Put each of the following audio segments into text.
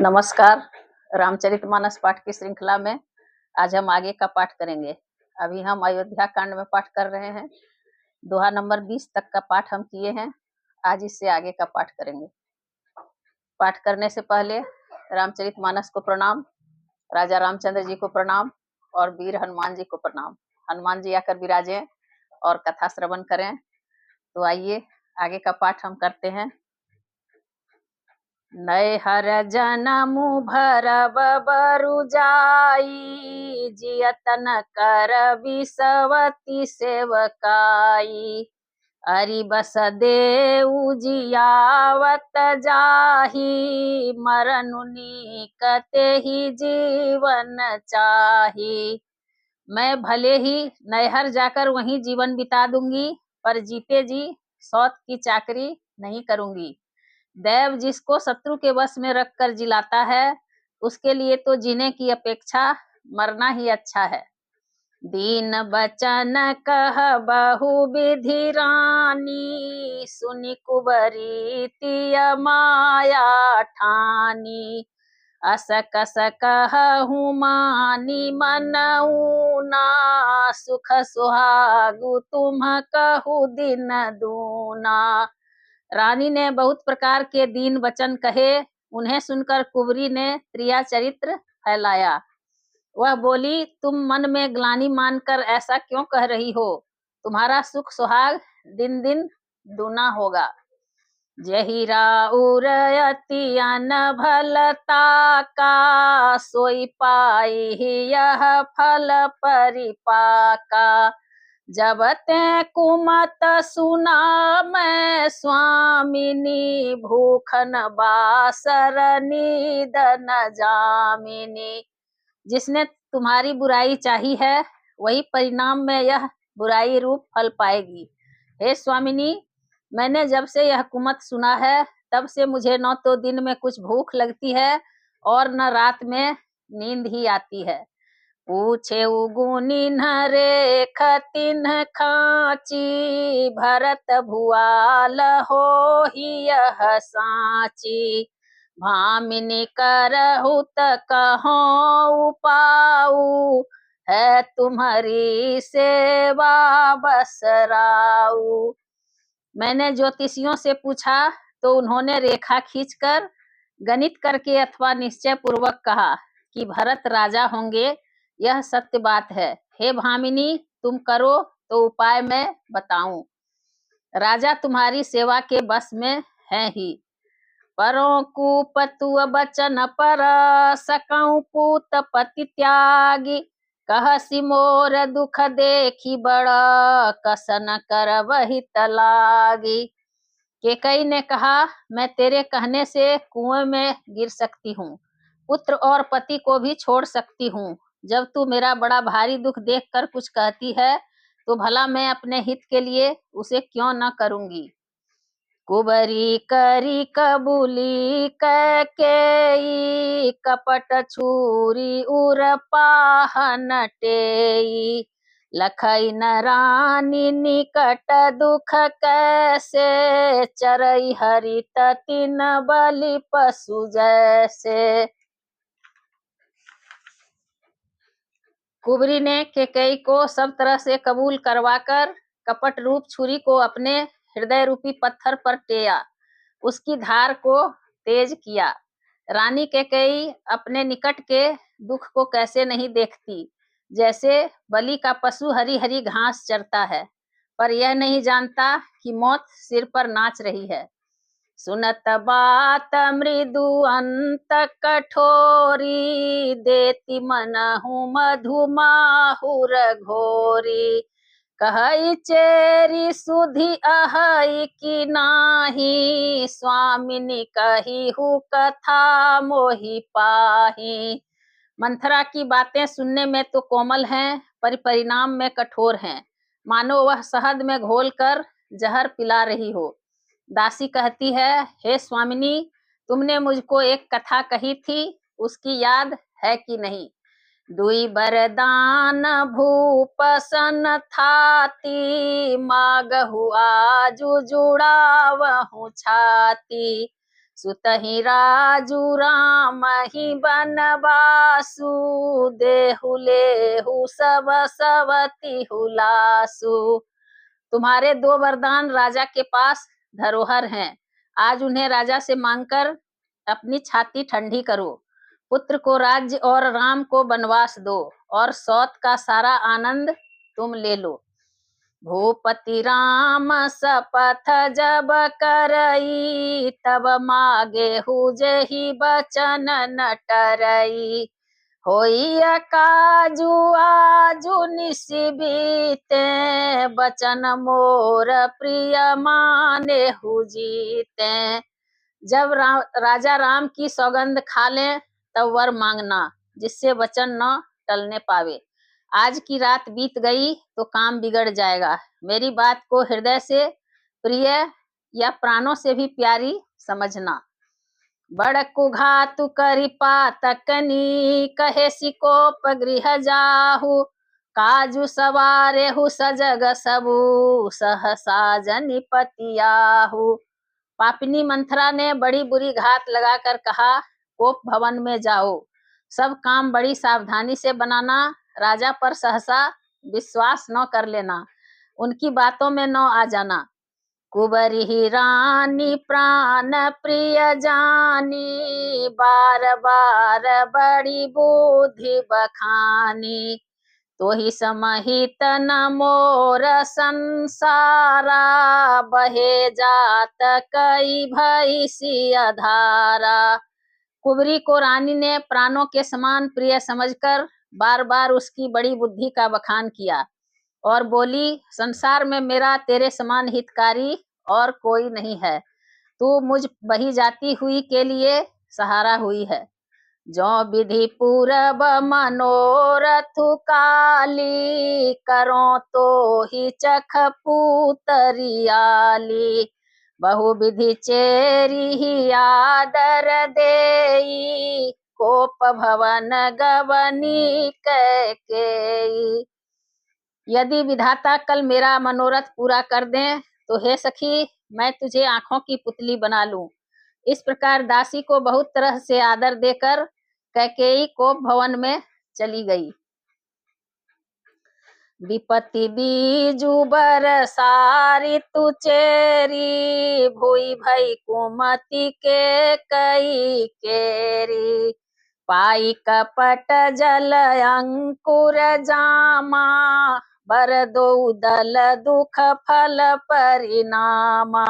नमस्कार। रामचरितमानस पाठ की श्रृंखला में आज हम आगे का पाठ करेंगे। अभी हम अयोध्या कांड में पाठ कर रहे हैं। दोहा नंबर 20 तक का पाठ हम किए हैं। आज इससे आगे का पाठ करेंगे। पाठ करने से पहले रामचरितमानस को प्रणाम, राजा रामचंद्र जी को प्रणाम और वीर हनुमान जी को प्रणाम। हनुमान जी आकर विराजे और कथा श्रवण करें। तो आइए आगे का पाठ हम करते हैं। नैहर जनमु भरब बरु जाई, जियतन कर विसवती सेवकाई। अरि बस देउ जियावत जाही, मरनु नीकते ही जीवन चाही। मैं भले ही नैहर जाकर वहीं जीवन बिता दूंगी, पर जीते जी सौत की चाकरी नहीं करूंगी। दैव जिसको शत्रु के वश में रखकर जिलाता है, उसके लिए तो जीने की अपेक्षा मरना ही अच्छा है। दीन बचन कह बहु विधि रानी, सुनि कुबरी तिय माया ठानी। अस कस कहूँ मानी मनऊ ना, सुख सुहागु तुम कहू दिन दूना। रानी ने बहुत प्रकार के दीन वचन कहे। उन्हें सुनकर कुबरी ने प्रिया चरित्र फैलाया। वह बोली, तुम मन में ग्लानि मानकर ऐसा क्यों कह रही हो? तुम्हारा सुख सुहाग दिन दिन दूना होगा। जही राउर अति अनभलता का, सोई पाई यह फल परिपाका। जब ते कुमत सुना मैं स्वामिनी, भूखन बासर नींद न जामिनी। जिसने तुम्हारी बुराई चाही है, वही परिणाम में यह बुराई रूप फल पाएगी। हे स्वामिनी, मैंने जब से यह कुमत सुना है, तब से मुझे न तो दिन में कुछ भूख लगती है और न रात में नींद ही आती है। पूछे गुनी रेख तिन्ह खाची, भरत भुआल हो ही यह साची। भामिनी करहु त कहूँ पाऊ, है तुम्हारी सेवा बसराऊ। मैंने ज्योतिषियों से पूछा तो उन्होंने रेखा खींचकर गणित करके अथवा निश्चय पूर्वक कहा कि भरत राजा होंगे। यह सत्य बात है। हे भामिनी, तुम करो तो उपाय मैं बताऊं। राजा तुम्हारी सेवा के बस में है ही। परों कुपतु बचन पर, सकऊं पूत पति त्यागी। कहसी मोर दुख देखी बड़ा, कसन कर वही तलागी। केकई ने कहा, मैं तेरे कहने से कुएं में गिर सकती हूँ, पुत्र और पति को भी छोड़ सकती हूँ। जब तू मेरा बड़ा भारी दुख देखकर कुछ कहती है, तो भला मैं अपने हित के लिए उसे क्यों न करूंगी। कुबरी करी कबूली कैकेयी, कपट छुरी उर पाहन टेई। लखई न रानी निकट दुख कैसे, चरई हरित तिन बलि पशु जैसे। कुबरी ने केकई को सब तरह से कबूल करवाकर कपट रूप छुरी को अपने हृदय रूपी पत्थर पर टेया, उसकी धार को तेज किया। रानी केकई अपने निकट के दुख को कैसे नहीं देखती, जैसे बलि का पशु हरी हरी घास चरता है, पर यह नहीं जानता कि मौत सिर पर नाच रही है। सुनत बात मृदु अंत कठोरी, देती मनहु मधु माहुर घोरी। कहई चेरी सुधि अहई की नाही, स्वामिनी कही हु कथा मोहि पाही। मंथरा की बातें सुनने में तो कोमल हैं, पर परिणाम में कठोर हैं, मानो वह शहद में घोलकर जहर पिला रही हो। दासी कहती है, हे स्वामिनी, तुमने मुझको एक कथा कही थी, उसकी याद है कि नहीं। दुई बरदान भूप सन थाती, मागहु आजु जुड़ावहु छाती। सुतहि राजू राम ही बनवासु, देहु लेहु सब सवति हुलासु। तुम्हारे 2 वरदान राजा के पास धरोहर हैं, आज उन्हें राजा से मांगकर अपनी छाती ठंडी करो। पुत्र को राज्य और राम को वनवास दो, और सौत का सारा आनंद तुम ले लो। भूपति राम शपथ जब करई, तब मागे हुजहि बचन न टरई। होई काजू आजू निसि बीते, बचन मोर प्रिय माने हुजीते। जब राजा राम की सौगंध खा लें तब वर मांगना, जिससे वचन न टलने पावे। आज की रात बीत गई तो काम बिगड़ जाएगा। मेरी बात को हृदय से प्रिय या प्राणों से भी प्यारी समझना। बड़कु घातु करि पातकनी, कहे सिकोप गृह जाहु। काजू सवारेहु सजग सबु, सहसा जनिपतियाहु। पापिनी मंथरा ने बड़ी बुरी घात लगाकर कहा, कोप भवन में जाओ, सब काम बड़ी सावधानी से बनाना, राजा पर सहसा विश्वास न कर लेना, उनकी बातों में न आ जाना। कुबरी रानी प्राण प्रिय जानी, बार बार बड़ी बुद्धि बखानी। तो ही समहित न मोर संसारा, बहे जात कई भई सिय धारा। कुबरी को रानी ने प्राणों के समान प्रिय समझकर बार बार उसकी बड़ी बुद्धि का बखान किया और बोली, संसार में मेरा तेरे समान हितकारी और कोई नहीं है। तू मुझ बही जाती हुई के लिए सहारा हुई है। जो विधि पूरब मनोरथु काली, करो तो ही चख पूतरियाली। बहु विधि चेरी ही आदर देई, कोप भवन गवनी कैकेयी। यदि विधाता कल मेरा मनोरथ पूरा कर दें तो हे सखी, मैं तुझे आंखों की पुतली बना लूं। इस प्रकार दासी को बहुत तरह से आदर देकर कैकेयी कोप भवन में चली गई। विपत्ति बीजू बरसारी तु चेरी, भूई भई कुमति के कई केरी। पाई कपट जल अंकुर जामा, बर दो दल दुख फल परिणामा।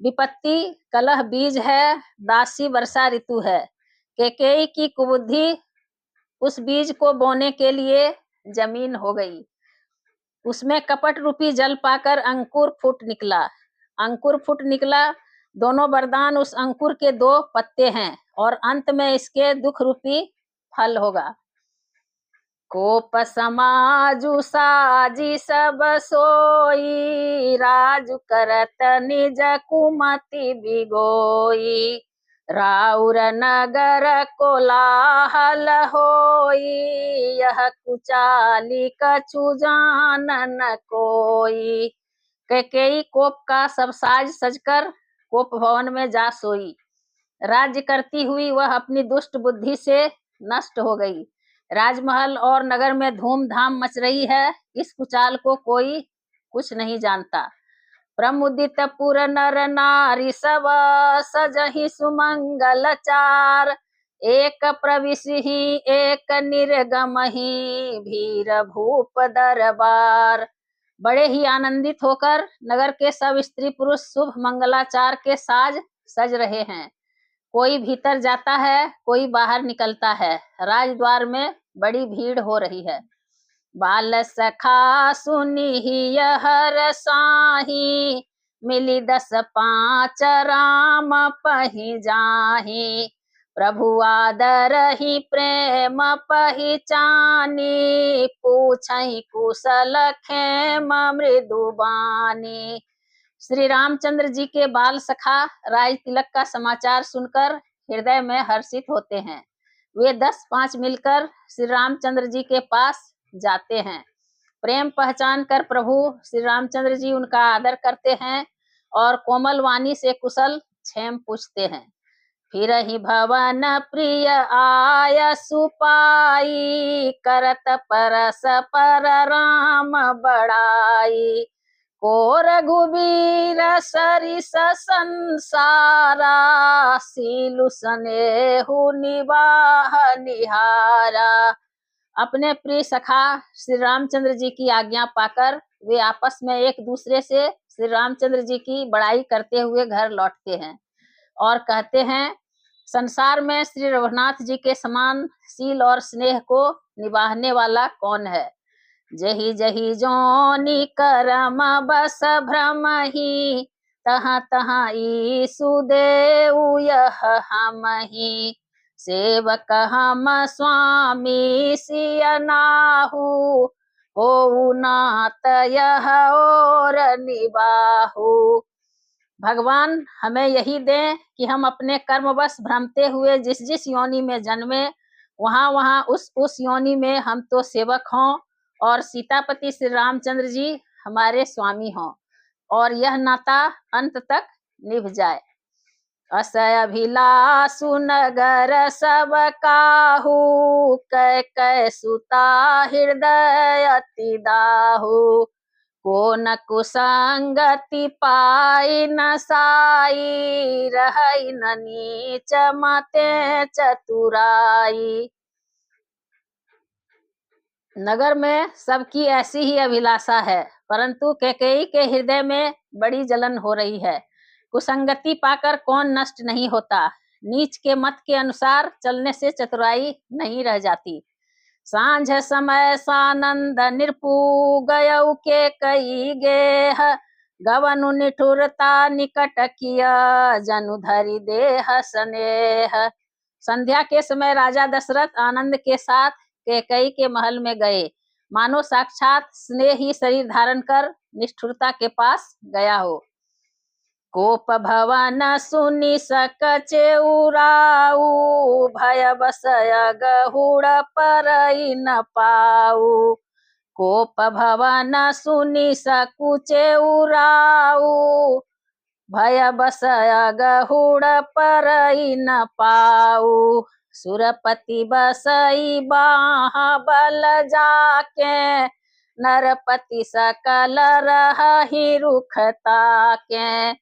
विपत्ति कलह बीज है, दासी वर्षा ऋतु है। कैकेयी की कुबुद्धि उस बीज को बोने के लिए जमीन हो गई। उसमें कपट रूपी जल पाकर अंकुर फूट निकला। अंकुर फूट निकला, दोनों वरदान उस अंकुर के 2 पत्ते हैं और अंत में इसके दुख रूपी फल होगा। कोप समाजु साजी सब सोई, राजु करत निज कुमति बिगोई। राउर नगर कोलाहल होई, यह कुचाली कछु जानन कोई। कैकेयी कोप का सब साज सजकर कोप भवन में जा सोई। राज्य करती हुई वह अपनी दुष्ट बुद्धि से नष्ट हो गई। राजमहल और नगर में धूमधाम मच रही है, इस कुचाल को कोई कुछ नहीं जानता। प्रमुदित पुर नर नारी सब, सजहि सुमंगल चार। एक प्रविशहि एक निर्गमहि, भीर भूप दरबार। बड़े ही आनंदित होकर नगर के सब स्त्री पुरुष शुभ मंगलाचार के साज सज रहे हैं। कोई भीतर जाता है, कोई बाहर निकलता है। राजद्वार में बड़ी भीड़ हो रही है। बाल सखा सुनिहि हर साही, मिली 10-5 राम पहि जाहि। प्रभु आदरहि प्रेम पहिचानी, पूछहि कुशल खेम मृदुबानी। श्री रामचंद्र जी के बाल सखा राज तिलक का समाचार सुनकर हृदय में हर्षित होते हैं। वे 10-5 मिलकर श्री रामचंद्र जी के पास जाते हैं। प्रेम पहचान कर प्रभु श्री रामचंद्र जी उनका आदर करते हैं और कोमल वाणी से कुशल क्षेम पूछते हैं। फिर ही भवन प्रिय आय सुपाई, करत परस पर राम बड़ाई। को रघुबीर सरिस संसारा, सीलु सनेहु निवाह निहारा। अपने प्रिय सखा श्री रामचंद्र जी की आज्ञा पाकर वे आपस में एक दूसरे से श्री रामचंद्र जी की बड़ाई करते हुए घर लौटते हैं और कहते हैं, संसार में श्री रघुनाथ जी के समान शील और स्नेह को निभाने वाला कौन है। जही जही जोनि करम बस भ्रम ही, तहाँ तहाँ ईसु देउ यह हमहि। सेवक हम स्वामी सिय नाहु, होऊ नात यह और निबाहु। भगवान हमें यही दें कि हम अपने कर्मवश भ्रमते हुए जिस जिस योनि में जन्मे, वहाँ वहाँ उस योनि में हम तो सेवक हों और सीतापति श्री रामचंद्र जी हमारे स्वामी हों और यह नाता अंत तक निभ जाए। असय अभिलाषु नगर सब काहू, कै कै सुता हृदय अति दाहू। को न कुसंगति पाई न साई, रहई न नीच मते चतुराई। नगर में सबकी ऐसी ही अभिलाषा है, परंतु कैकेयी के हृदय में बड़ी जलन हो रही है। कुसंगति पाकर कौन नष्ट नहीं होता। नीच के मत के अनुसार चलने से चतुराई नहीं रह जाती। सांझ समय सानंद निरपू गयऊ के कई गेह, गवनु निठुरता निकट किया जनु धरि देह स्नेह। संध्या के समय राजा दशरथ आनंद के साथ कैकेयी के महल में गए, मानो साक्षात स्नेह ही शरीर धारण कर निष्ठुरता के पास गया हो। कोप भवन सुनि सकचे उराऊ, भय बसय गहुड़ परई न पाऊ। कोप भवन सुनि सकुचे उराऊ, भय बसय गहुड़ परई न पाऊ। सुरपति बसई बाहा बल जाके, नरपति सकल रहहि रुख ताके।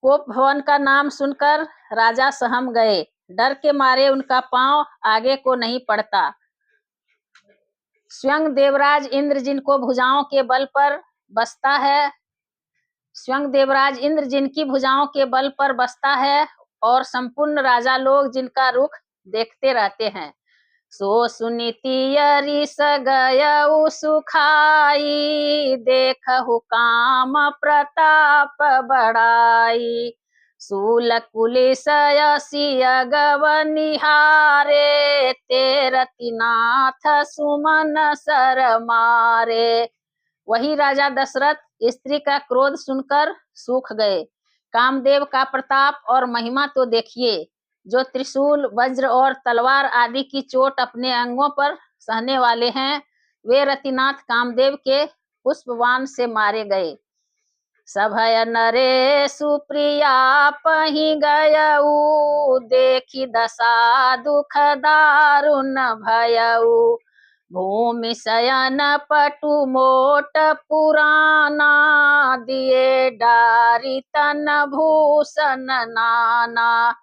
कोप भवन का नाम सुनकर राजा सहम गए, डर के मारे उनका पांव आगे को नहीं पड़ता। स्वयं देवराज इंद्र जिनको भुजाओं के बल पर बसता है, स्वयं देवराज इंद्र जिनकी भुजाओं के बल पर बसता है और संपूर्ण राजा लोग जिनका रुख देखते रहते हैं। सो सुनीति सगयउ सुखाई, देखहु काम प्रताप बड़ाई। सूल कुलिसय सिय गव निहारे, तेरति नाथ सुमन सर मारे। वही राजा दशरथ स्त्री का क्रोध सुनकर सूख गए। कामदेव का प्रताप और महिमा तो देखिए, जो त्रिशूल वज्र और तलवार आदि की चोट अपने अंगों पर सहने वाले हैं, वे रतिनाथ कामदेव के पुष्पबाण से मारे गए। सभय नरे सुप्रिया पहि गयऊ, देखी दशा दुख दारुण भयऊ। भूमि शयन पटु मोट पुराना, दिए डारी तन भूषण नाना।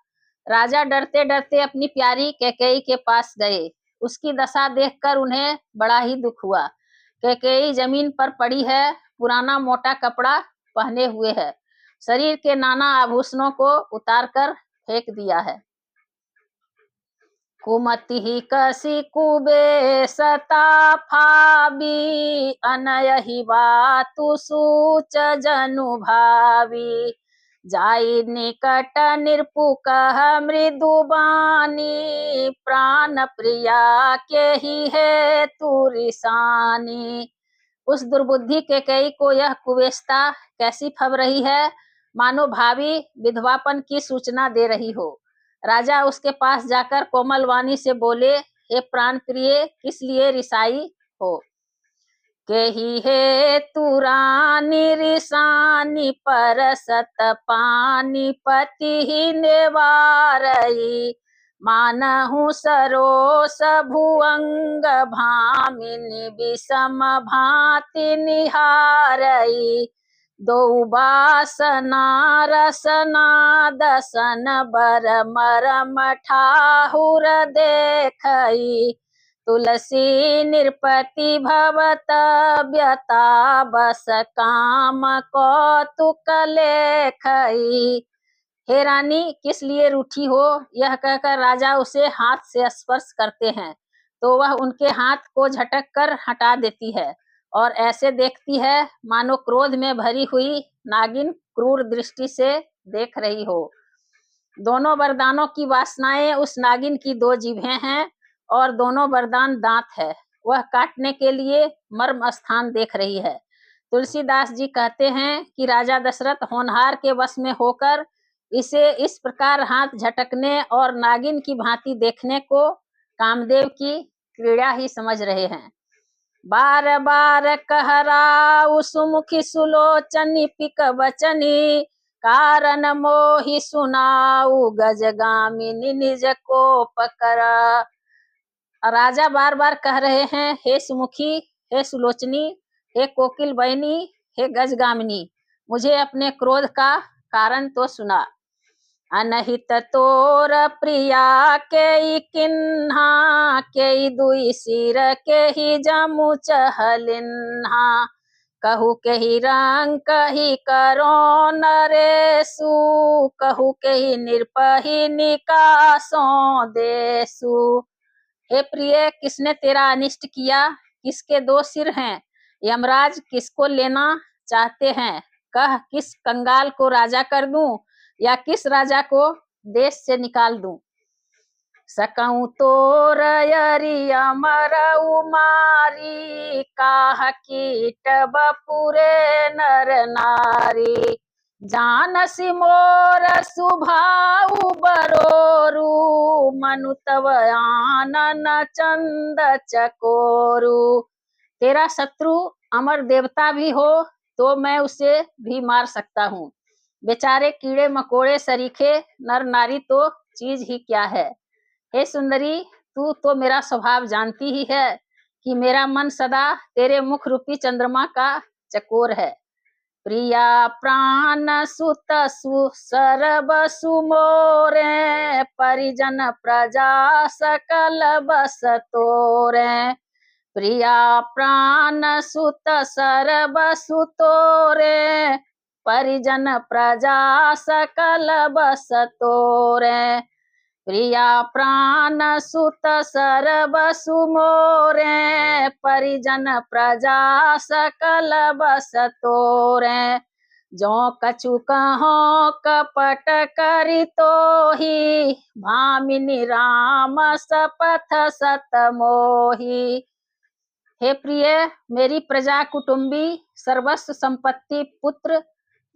राजा डरते डरते अपनी प्यारी कैकेयी के पास गए। उसकी दशा देखकर उन्हें बड़ा ही दुख हुआ। कैकेयी जमीन पर पड़ी है, पुराना मोटा कपड़ा पहने हुए है, शरीर के नाना आभूषणों को उतार कर फेंक दिया है। कुमति ही कसी कुबे सता फाबी, अनयहि बातु सूच जनु भावी। जाई निकट निरपु कह मृदु बानी, प्राण प्रिया के ही है तुरिसानी। उस दुर्बुद्धि कैकेयी को यह कुवेश्ता कैसी फब रही है, मानो भावी विधवापन की सूचना दे रही हो। राजा उसके पास जाकर कोमल वाणी से बोले, हे प्राण प्रिय, किस लिए रिसाई हो। केहि हे तुरानी रिसानी परसत पानी पति ही नेवारई मानहु सरोस भुअंग भामिनी विषम भांति निहारई दो बासना रसना दसन बर मरम ठाहुर देखई तुलसी निरपति भवत व्यता बस काम कौतुक लेखई। हे रानी, किस लिए रूठी हो? यह कहकर राजा उसे हाथ से स्पर्श करते हैं तो वह उनके हाथ को झटक कर हटा देती है और ऐसे देखती है मानो क्रोध में भरी हुई नागिन क्रूर दृष्टि से देख रही हो। दोनों वरदानों की वासनाएं उस नागिन की दो जिभें हैं और दोनों वरदान दांत है। वह काटने के लिए मर्म स्थान देख रही है। तुलसीदास जी कहते हैं कि राजा दशरथ होनहार के वश में होकर इसे इस प्रकार हाथ झटकने और नागिन की भांति देखने को कामदेव की क्रीड़ा ही समझ रहे हैं। बार बार कहराउ सुमुखी सुलोचनी पिक वचनी कारण मोहि सुनाऊ गजगामिनी निज को पकड़ा। राजा बार बार कह रहे हैं, हे सुमुखी, हे सुलोचनी, हे कोकिल बहनी, हे गजगामिनी, मुझे अपने क्रोध का कारण तो सुना। अनहित तोर प्रिया के किन्हा के दुई सिर के ही जमु चहलिन्हा कहू के ही रंग कही करो नरेसु कहू के ही निरपही निकासो देसु। हे प्रिय, किसने तेरा अनिष्ट किया? किसके दो सिर हैं? यमराज किसको लेना चाहते हैं? कह, किस कंगाल को राजा कर दूं या किस राजा को देश से निकाल दूं? सकऊं तोर यरि अमर उमारी काह कीट बपुरे नर नारी जानसी मोर सुभाऊ बरोरू मनु तव आनन चंद चकोरू। तेरा शत्रु अमर देवता भी हो तो मैं उसे भी मार सकता हूँ। बेचारे कीड़े मकोड़े सरीखे नर नारी तो चीज ही क्या है। हे सुंदरी, तू तो मेरा स्वभाव जानती ही है कि मेरा मन सदा तेरे मुख रूपी चंद्रमा का चकोर है। प्रिया प्राण सुत सरब सुमोरे परिजन प्रजा सकल बस तोरे। प्रिया प्राण सुत सरब सुतोरे परिजन प्रजा सकल बस तोरे। प्रिया प्राण सुत सरब सुमोरे परिजन प्रजा सकल बस तोरे। जो कछु कहो कपट करी तो ही भामिनी राम सपथ सत मोही। हे प्रिय, मेरी प्रजा कुटुंबी सर्वस्व संपत्ति पुत्र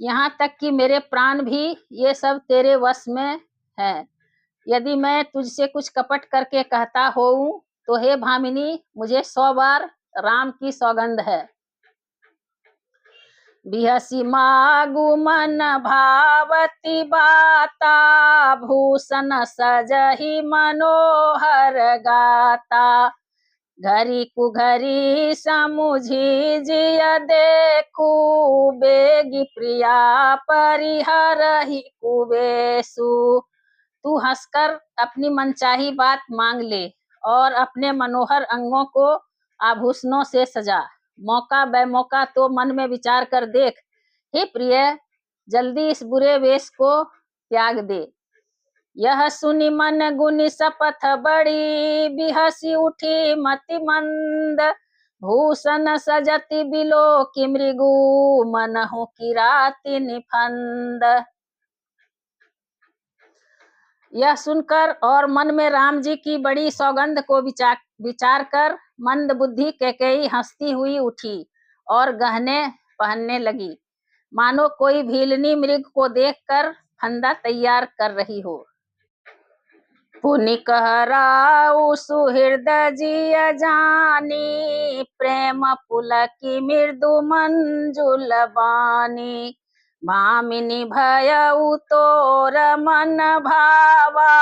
यहाँ तक कि मेरे प्राण भी ये सब तेरे वश में है। यदि मैं तुझसे कुछ कपट करके कहता होऊं तो हे भामिनी, मुझे 100 बार राम की सौगंध है। बिहसी मागु मन भावती बाता भूषण सजहि मनोहर गाता घरी कुघरी समुझी जिय देखू बेगी प्रिया परिहरहि कुबेसु। तू हंसकर अपनी मनचाही बात मांग ले और अपने मनोहर अंगों को आभूषणों से सजा। मौका बेमौका तो मन में विचार कर देख। हे प्रिय, जल्दी इस बुरे वेश को त्याग दे। यह सुनि मन गुनि सपथ बड़ी बिहसी उठी मति मंद भूषण सजति बिलो कि मृगु मनहु किराति निफंद। यह सुनकर और मन में राम जी की बड़ी सौगंध को विचार कर मंद बुद्धि कैकेयी हंसती हुई उठी और गहने पहनने लगी मानो कोई भीलनी मृग को देखकर फंदा तैयार कर रही हो। पुनि कहराउ सुहृदय जिय जानी, प्रेम पुलकी मृदु मंजुल बानी। भामिनी भयउ तोर मन भावा,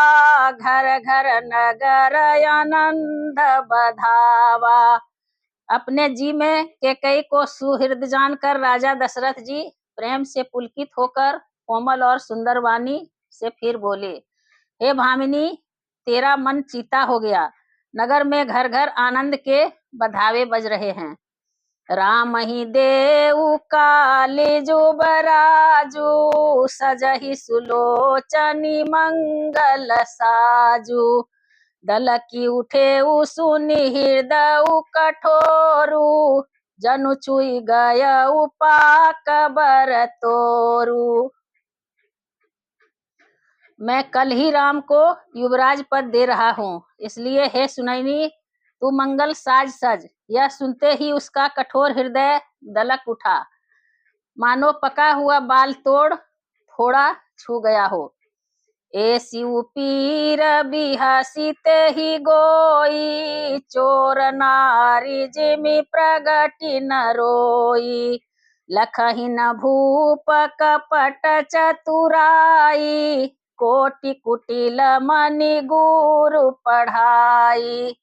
घर घर नगर आनंद बधावा। अपने जी में कैकेयी को सुहृद जानकर राजा दशरथ जी प्रेम से पुलकित होकर कोमल और सुंदर वाणी से फिर बोले, हे भामिनी, तेरा मन चीता हो गया। नगर में घर घर आनंद के बधावे बज रहे हैं। राम ही देऊ कालिजु बराजू, सजहि सुलोचनी मंगल साजू। दलकी उठे सुनि हृदय कठोरू, जनु छुई गयउ पाक बर तोरू। मैं कल ही राम को युवराज पद दे रहा हूँ, इसलिए हे सुनैनी, तू मंगल साज सज। यह सुनते ही उसका कठोर हृदय दलक उठा, मानो पका हुआ बाल तोड़ थोड़ा छू गया हो। ऐसी पीर बिहसित ही गोई, चोर नारी जिमि प्रगति न रोई। लखहि न भूप कपट चतुराई, कोटि कुटिल मनि गुरु पढ़ाई।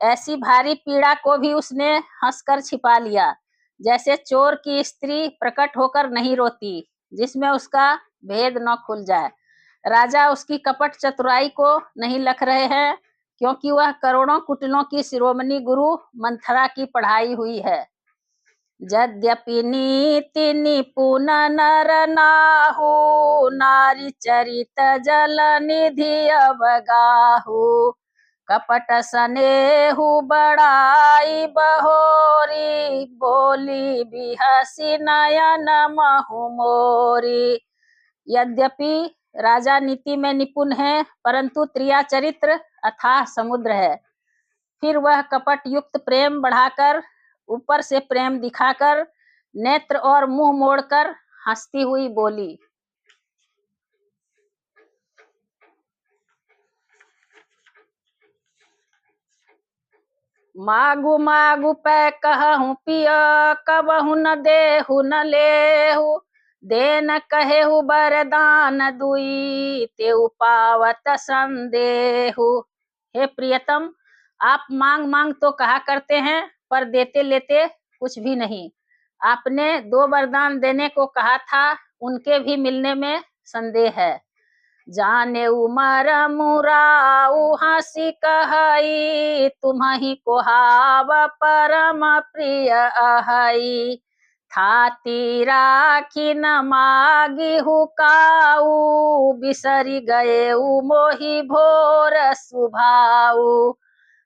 ऐसी भारी पीड़ा को भी उसने हंसकर छिपा लिया, जैसे चोर की स्त्री प्रकट होकर नहीं रोती, जिसमें उसका भेद न खुल जाए। राजा उसकी कपट चतुराई को नहीं लख रहे हैं, क्योंकि वह करोड़ों कुटिलों की शिरोमणि गुरु मंथरा की पढ़ाई हुई है। यद्यपि नीति निपुण नर नाहु, नारी चरित जल निधि अवगाहु। कपट स्नेहु बड़ाई बहोरी, बोली बिहसी नयन महु मोरी। यद्यपि राजा नीति में निपुण है, परंतु त्रिया चरित्र अथाह समुद्र है। फिर वह कपट युक्त प्रेम बढ़ाकर, ऊपर से प्रेम दिखाकर, नेत्र और मुंह मोड़कर हंसती हुई बोली, मागु मागु पै कहूँ पिय, कबहु न देहु न लेहु। देन कहेहु बरदान दुई, तेउ पावत संदेहु। हे प्रियतम, आप मांग मांग तो कहा करते हैं, पर देते लेते कुछ भी नहीं। आपने 2 वरदान देने को कहा था, उनके भी मिलने में संदेह है। जाने उमर मुराऊ हंसी कहई, तुम्हि को हाव परम प्रिय अहई। थाती राखी न मागी हुकाऊ, बिसरी गए मोहि भोर सुभाऊ।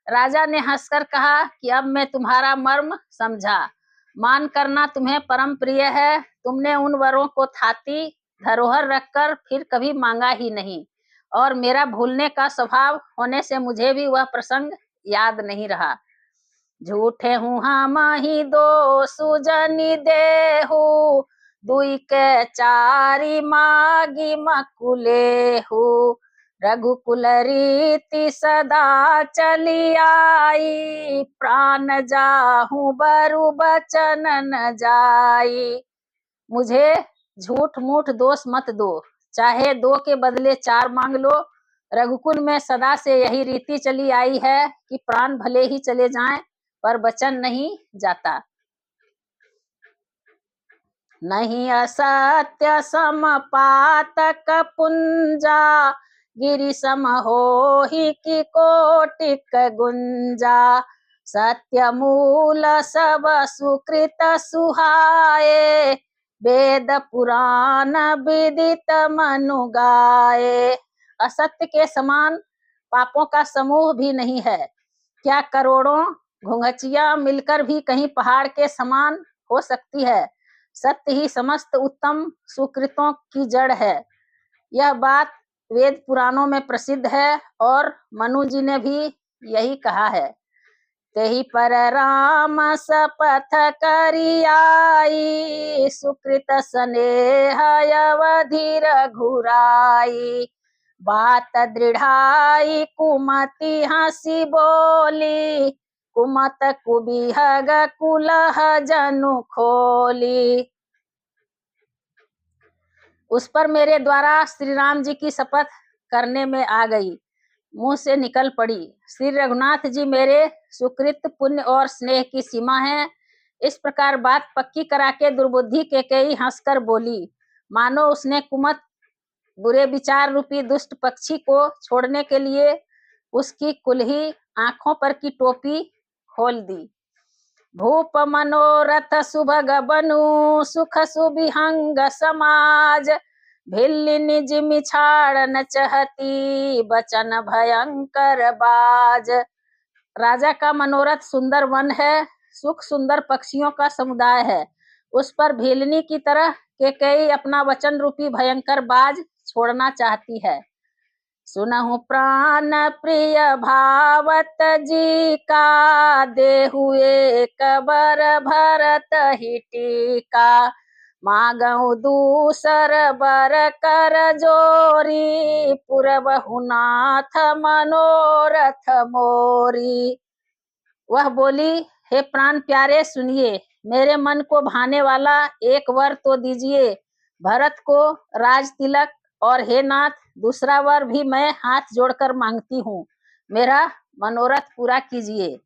राजा ने हंसकर कहा कि अब मैं तुम्हारा मर्म समझा। मान करना तुम्हें परम प्रिय है। तुमने उन वरों को थाती धरोहर रखकर फिर कभी मांगा ही नहीं, और मेरा भूलने का स्वभाव होने से मुझे भी वह प्रसंग याद नहीं रहा। झूठे हूँ हम ही 2 सुजनी देहु, दुई के चारी मागी मकुलेहु। रघुकुल रीति सदा चली आई, प्राण जाहू बरु बचन न जाई। मुझे झूठ मूठ दोष मत दो, चाहे 2 के बदले 4 मांग लो। रघुकुल में सदा से यही रीति चली आई है कि प्राण भले ही चले जाएं, पर वचन नहीं जाता। नहीं असत्य सम पातक पुंजा, गिरि सम होहि की कोटिक गुंजा। सत्य मूल सब सुकृत सुहाए, वेद पुराण विदित मनु गाए। असत्य के समान पापों का समूह भी नहीं है। क्या करोड़ों घुंघचिया मिलकर भी कहीं पहाड़ के समान हो सकती है? सत्य ही समस्त उत्तम सुकृतों की जड़ है। यह बात वेद पुराणों में प्रसिद्ध है, और मनु जी ने भी यही कहा है। तेहि पर राम शपथ करि आई, सुकृत स्नेह अवधि रघुराई। बात दृढ़ाई कुमति हंसी बोली, कुमत कुबिहग कुलह जनु खोली। उस पर मेरे द्वारा श्री राम जी की शपथ करने में आ गई, मुंह से निकल पड़ी। श्री रघुनाथ जी मेरे सुकृत पुण्य और स्नेह की सीमा है। इस प्रकार बात पक्की करा के दुर्बुद्धि केकई हंसकर बोली, मानो उसने कुमत बुरे विचार रूपी दुष्ट पक्षी को छोड़ने के लिए उसकी कुल्ही आंखों पर की टोपी खोल दी। भूप मनोरथ सुभग बनु सुख सुबिहंग समाज, भिल्ली निज मिछाड़न चहती बचन भयंकर बाज। राजा का मनोरथ सुंदर वन है, सुख सुंदर पक्षियों का समुदाय है। उस पर भीलनी की तरह केकई अपना वचन रूपी भयंकर बाज छोड़ना चाहती है। सुनहु प्राण प्रिय भावत जी का, देहु एक बर भरत ही टीका। मागहु दूसर बर कर जोरी, पुरबहु नाथ मनोरथ मोरी। वह बोली, हे प्राण प्यारे सुनिए, मेरे मन को भाने वाला एक वर तो दीजिए। भरत को राज तिलक, और हे नाथ दूसरा वर भी मैं हाथ जोड़कर मांगती हूँ, मेरा मनोरथ पूरा कीजिए।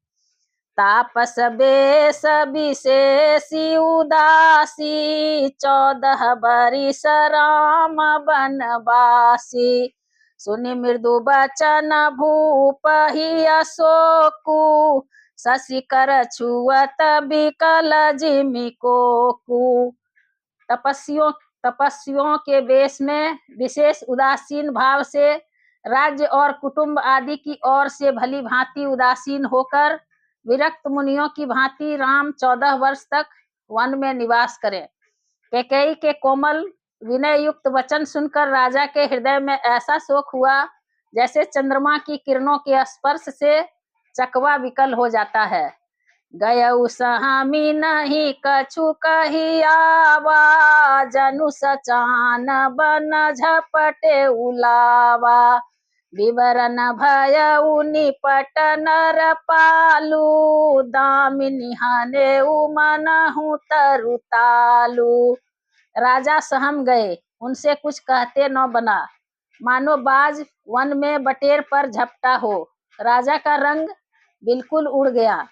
तापस बेस विशेषी उदासी, 14 बरिस राम बनवासी। सुनि मृदु बचन भूप ही अशोकु, शशिकर छुअत बिकल जिमि कोकु। तपस्वियों के वेश में विशेष उदासीन भाव से, राज्य और कुटुंब आदि की ओर से भली भांति उदासीन होकर, विरक्त मुनियों की भांति राम 14 वर्ष तक वन में निवास करें। कैकेयी के कोमल विनय युक्त वचन सुनकर राजा के हृदय में ऐसा शोक हुआ, जैसे चंद्रमा की किरणों के स्पर्श से चकवा विकल हो जाता है। गयउ सहामी नहीं कछु कही आवा, जनु सचान बन झपटे उलावा। विवरण भयउ निपट नर पालू, दामिनी हनेउ मनहु तरुतालू। राजा सहम गए, उनसे कुछ कहते न बना, मानो बाज वन में बटेर पर झपटा हो। राजा का रंग बिल्कुल उड़ गया,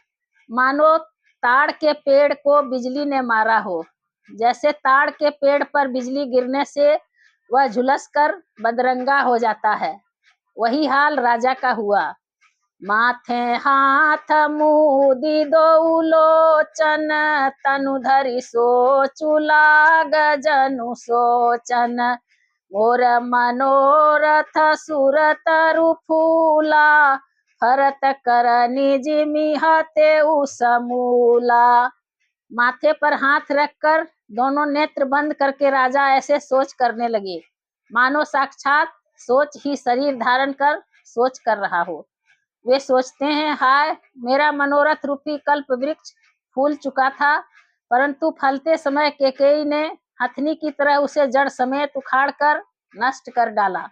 मानो ताड़ के पेड़ को बिजली ने मारा हो। जैसे ताड़ के पेड़ पर बिजली गिरने से वह झुलस कर बदरंगा हो जाता है, वही हाल राजा का हुआ। माथे हाथ मुदी दो लोचन, तनु धरि सोचु लाग जनु सोचन। मोर मनोरथ सुरतरु फूला, भरत करनी जिमि हतेउ समूला। माथे पर हाथ रखकर दोनों नेत्र बंद करके राजा ऐसे सोच करने लगे, मानो साक्षात सोच ही शरीर धारण कर सोच कर रहा हो। वे सोचते हैं, हाय मेरा मनोरथ रूपी कल्प वृक्ष फूल चुका था, परंतु फलते समय कैकेयी ने हथनी की तरह उसे जड़ समेत उखाड़ कर नष्ट कर डाला।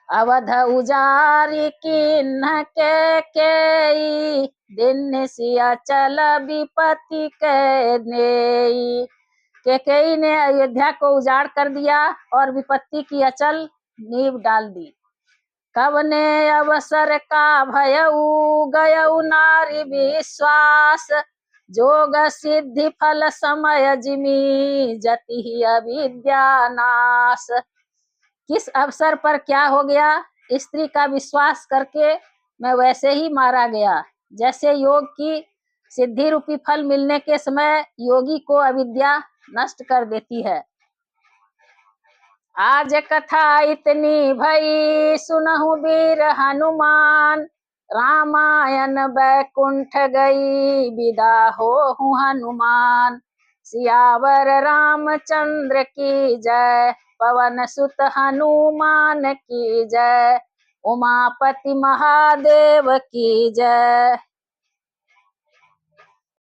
अवध उजारी किन्ह कैकेयी, दिन सिया चल विपत्ति के नेई। कैकेयी ने अयोध्या को उजाड़ कर दिया और विपत्ति की अचल नींव डाल दी। कवने अवसर का भयउ, गयउ नारी विश्वास। जोग सिद्धि फल समय जिमि, जति ही अविद्या नाश। किस अवसर पर क्या हो गया, स्त्री का विश्वास करके मैं वैसे ही मारा गया, जैसे योग की सिद्धि रूपी फल मिलने के समय योगी को अविद्या नष्ट कर देती है। आज कथा इतनी भई, सुनहु वीर हनुमान। रामायण बैकुंठ गई, विदा होहु हनुमान। सियावर रामचंद्र की जय, पवन सुत हनुमान की जय। उमापति महादेव की जय।